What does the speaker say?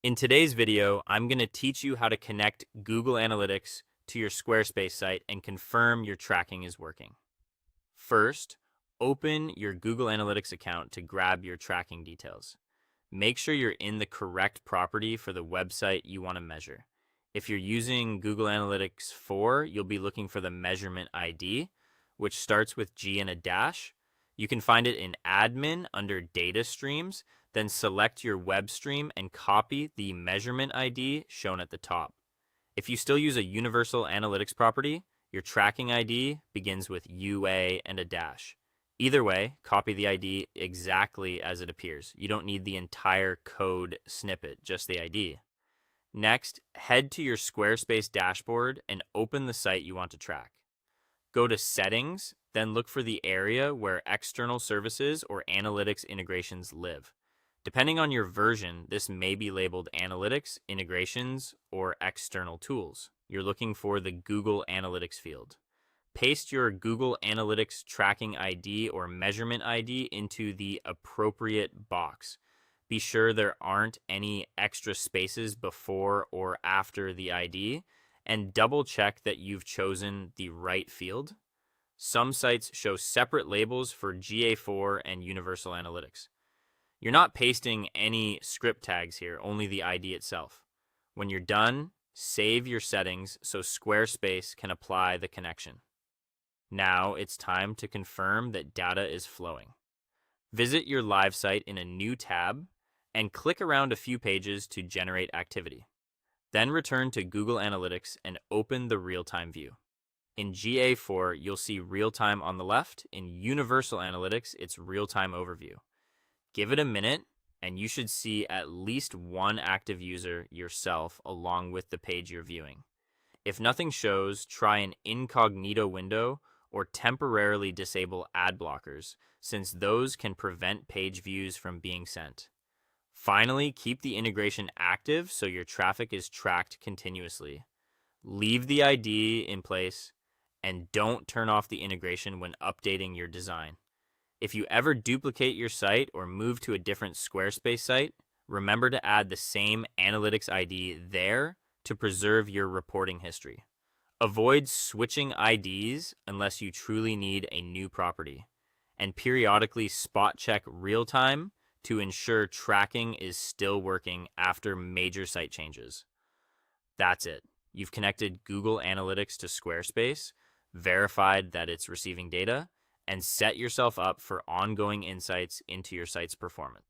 In today's video, I'm going to teach you how to connect Google Analytics to your Squarespace site and confirm your tracking is working. First, open your Google Analytics account to grab your tracking details. Make sure you're in the correct property for the website you want to measure. If you're using Google Analytics 4, you'll be looking for the measurement ID, which starts with G and a dash. You can find it in Admin under Data Streams, then select your web stream and copy the measurement ID shown at the top. If you still use a universal analytics property, your tracking ID begins with UA and a dash. Either way, copy the ID exactly as it appears. You don't need the entire code snippet, just the ID. Next, head to your Squarespace dashboard and open the site you want to track. Go to Settings, then look for the area where external services or analytics integrations live. Depending on your version, this may be labeled Analytics, Integrations, or External Tools. You're looking for the Google Analytics field. Paste your Google Analytics tracking ID or measurement ID into the appropriate box. Be sure there aren't any extra spaces before or after the ID, and double check that you've chosen the right field. Some sites show separate labels for GA4 and Universal Analytics. You're not pasting any script tags here, only the ID itself. When you're done, save your settings so Squarespace can apply the connection. Now it's time to confirm that data is flowing. Visit your live site in a new tab and click around a few pages to generate activity. Then return to Google Analytics and open the real-time view. In GA4, you'll see real-time on the left. In Universal Analytics, it's real-time overview. Give it a minute, and you should see at least one active user yourself along with the page you're viewing. If nothing shows, try an incognito window or temporarily disable ad blockers, since those can prevent page views from being sent. Finally, keep the integration active so your traffic is tracked continuously. Leave the ID in place, and don't turn off the integration when updating your design. If you ever duplicate your site or move to a different Squarespace site, remember to add the same analytics ID there to preserve your reporting history. Avoid switching IDs unless you truly need a new property, and periodically spot check real time to ensure tracking is still working after major site changes. That's it. You've connected Google Analytics to Squarespace, verified that it's receiving data, and set yourself up for ongoing insights into your site's performance.